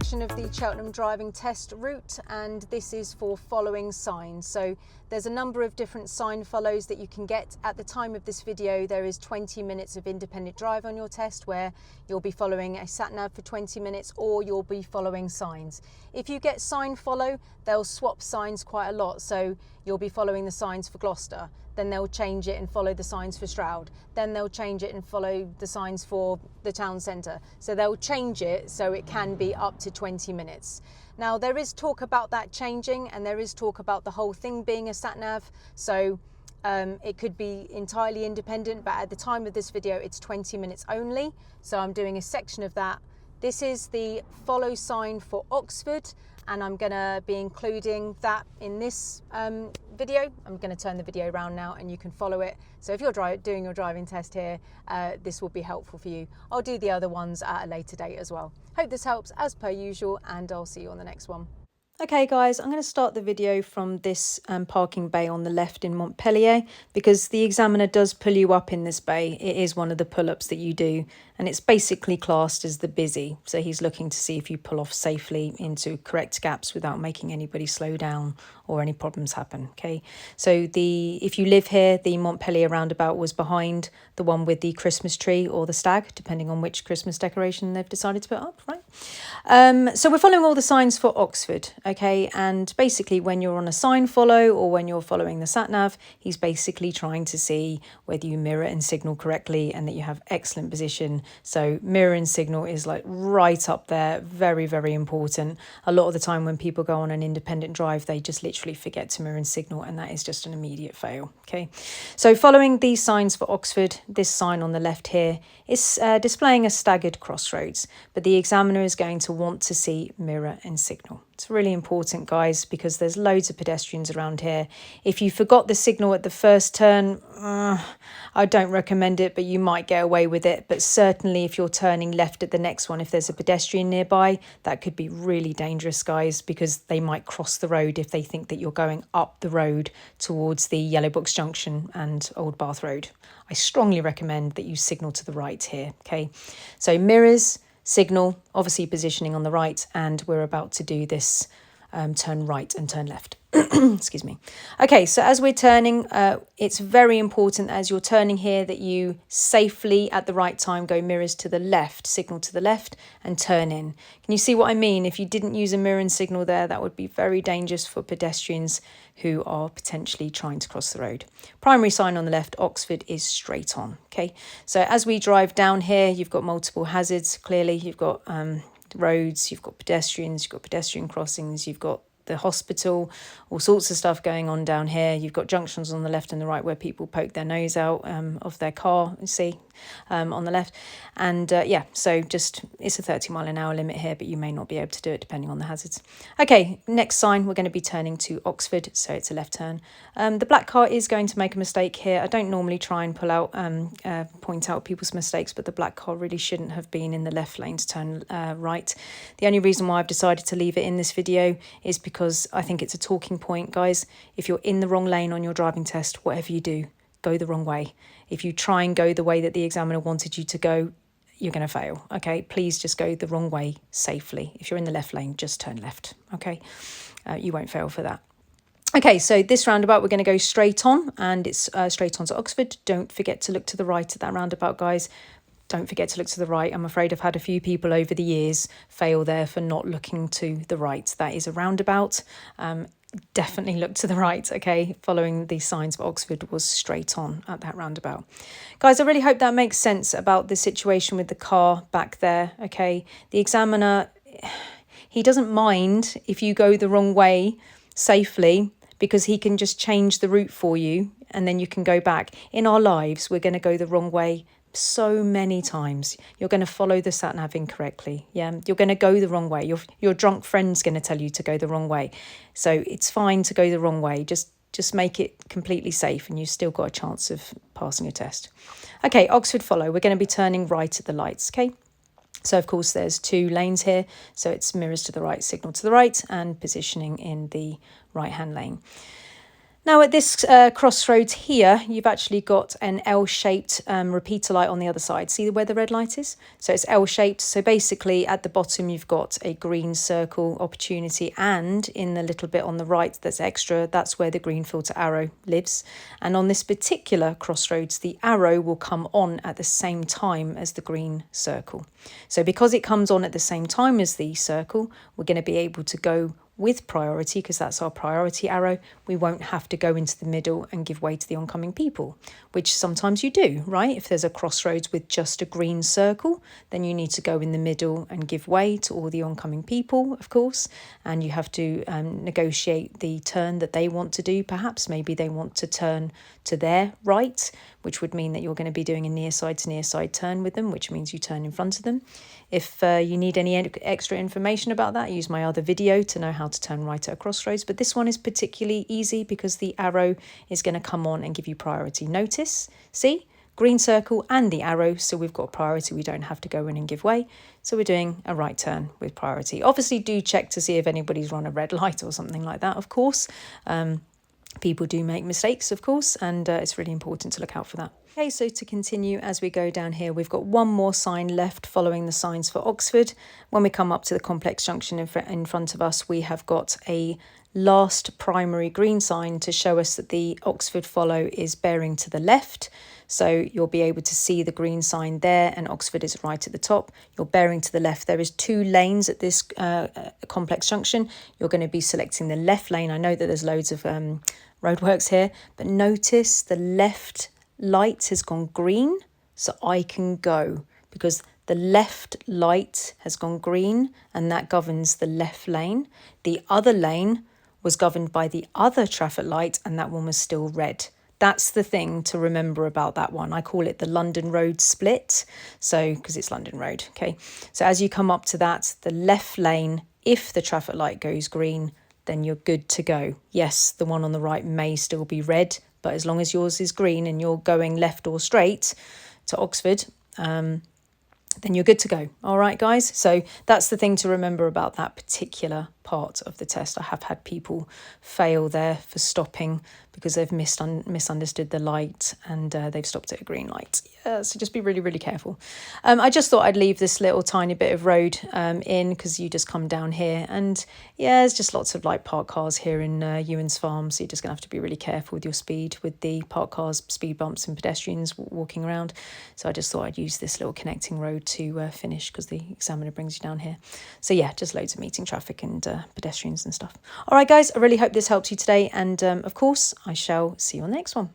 version of the Cheltenham driving test route, and this is for following signs. So there's a number of different sign follows that you can get. At the time of this video, there is 20 minutes of independent drive on your test where you'll be following a sat nav for 20 minutes or you'll be following signs. If you get sign follow, they'll swap signs quite a lot. So you'll be following the signs for Gloucester, then they'll change it and follow the signs for Stroud, then they'll change it and follow the signs for the town centre. So they'll change it so it can be up to 20 minutes. Now there is talk about that changing, and there is talk about the whole thing being a sat nav. So it could be entirely independent, but at the time of this video it's 20 minutes only. So I'm doing a section of that. This is the follow sign for Oxford, and I'm going to be including that in this video. I'm going to turn the video around now and you can follow it. So if you're doing your driving test here, this will be helpful for you. I'll do the other ones at a later date as well. Hope this helps as per usual, and I'll see you on the next one. Okay guys, I'm going to start the video from this parking bay on the left in Montpellier, because the examiner does pull you up in this bay. It is one of the pull-ups that you do, and it's basically classed as the busy. So he's looking to see if you pull off safely into correct gaps without making anybody slow down or any problems happen. Okay, so if you live here, the Montpellier roundabout was behind the one with the Christmas tree or the stag, depending on which Christmas decoration they've decided to put up, right? So we're following all the signs for Oxford. Okay, and basically when you're on a sign follow or when you're following the sat nav, he's basically trying to see whether you mirror and signal correctly and that you have excellent position. So mirror and signal is like right up there, very, very important. A lot of the time when people go on an independent drive, they just literally forget to mirror and signal, and that is just an immediate fail. Okay, so following these signs for Oxford, this sign on the left here is displaying a staggered crossroads, but the examiner is going to want to see mirror and signal. It's really important, guys, because there's loads of pedestrians around here. If you forgot the signal at the first turn, I don't recommend it, but you might get away with it. But certainly if you're turning left at the next one, if there's a pedestrian nearby, that could be really dangerous, guys, because they might cross the road if they think that you're going up the road towards the Yellow Box Junction and Old Bath Road. I strongly recommend that you signal to the right here. Okay, so mirrors, signal, obviously positioning on the right, and we're about to do this turn right and turn left. Excuse me. Okay, so as we're turning, it's very important as you're turning here that you safely at the right time go mirrors to the left, signal to the left and turn in. Can you see what I mean? If you didn't use a mirror and signal there, that would be very dangerous for pedestrians who are potentially trying to cross the road. Primary sign on the left, Oxford, is straight on. Okay, so as we drive down here, you've got multiple hazards. Clearly, you've got roads, you've got pedestrians, you've got pedestrian crossings, you've got the hospital, all sorts of stuff going on down here. You've got junctions on the left and the right where people poke their nose out of their car, you see, on the left. And yeah, so just it's a 30-mile-an-hour limit here, but you may not be able to do it depending on the hazards. Okay, next sign, we're going to be turning to Oxford, so it's a left turn. The black car is going to make a mistake here. I don't normally try and point out people's mistakes, but the black car really shouldn't have been in the left lane to turn right. The only reason why I've decided to leave it in this video is because I think it's a talking point, guys. If you're in the wrong lane on your driving test, whatever you do, go the wrong way. If you try and go the way that the examiner wanted you to go, you're going to fail. Okay, please just go the wrong way safely. If you're in the left lane, just turn left. Okay, you won't fail for that. Okay, so this roundabout, we're going to go straight on, and it's straight on to Oxford. Don't forget to look to the right at that roundabout, guys. Don't forget to look to the right. I'm afraid I've had a few people over the years fail there for not looking to the right. That is a roundabout. Definitely look to the right, okay? Following the signs for Oxford was straight on at that roundabout. Guys, I really hope that makes sense about the situation with the car back there, okay? The examiner, he doesn't mind if you go the wrong way safely, because he can just change the route for you and then you can go back. In our lives, we're going to go the wrong way so many times. You're going to follow the sat nav incorrectly. Yeah, you're going to go the wrong way. Your drunk friend's going to tell you to go the wrong way. So it's fine to go the wrong way. Just make it completely safe and you've still got a chance of passing a test. Okay, Oxford follow. We're going to be turning right at the lights. Okay, so of course there's 2 lanes here. So it's mirrors to the right, signal to the right, and positioning in the right hand lane. Now at this crossroads here, you've actually got an L-shaped repeater light on the other side. See where the red light is? So it's L-shaped. So basically at the bottom, you've got a green circle opportunity, and in the little bit on the right that's extra, that's where the green filter arrow lives. And on this particular crossroads, the arrow will come on at the same time as the green circle. So because it comes on at the same time as the circle, we're going to be able to go with priority, because that's our priority arrow. We won't have to go into the middle and give way to the oncoming people, which sometimes you do, right? If there's a crossroads with just a green circle, then you need to go in the middle and give way to all the oncoming people, of course, and you have to negotiate the turn that they want to do. Perhaps maybe they want to turn to their right, which would mean that you're going to be doing a near side to near side turn with them, which means you turn in front of them. If you need any extra information about that, use my other video to know how to turn right at a crossroads. But this one is particularly easy because the arrow is going to come on and give you priority. Notice, see, green circle and the arrow. So we've got priority. We don't have to go in and give way. So we're doing a right turn with priority. Obviously, do check to see if anybody's run a red light or something like that, of course. People do make mistakes, of course, and it's really important to look out for that. Okay, so to continue as we go down here, we've got one more sign left following the signs for Oxford. When we come up to the complex junction in front of us, we have got a last primary green sign to show us that the Oxford follow is bearing to the left. So you'll be able to see the green sign there, and Oxford is right at the top. You're bearing to the left. There is 2 lanes at this complex junction. You're going to be selecting the left lane. I know that there's loads of roadworks here, but notice the left light has gone green, so I can go, because the left light has gone green and that governs the left lane. The other lane was governed by the other traffic light and that one was still red. That's the thing to remember about that one. I call it the London Road split, so because it's London Road. Okay, so as you come up to that, the left lane, if the traffic light goes green, then you're good to go. Yes, the one on the right may still be red, but as long as yours is green and you're going left or straight to Oxford, then you're good to go. All right, guys. So that's the thing to remember about that particular part of the test. I have had people fail there for stopping because they've misunderstood the light and they've stopped at a green light. Yeah, so just be really, really careful. I just thought I'd leave this little tiny bit of road in, because you just come down here and yeah, there's just lots of like parked cars here in Ewan's Farm. So you're just going to have to be really careful with your speed with the parked cars, speed bumps and pedestrians walking around. So I just thought I'd use this little connecting road to finish, because the examiner brings you down here. So yeah, just loads of meeting traffic and pedestrians and stuff. All right, guys, I really hope this helped you today. And of course, I shall see you on the next one.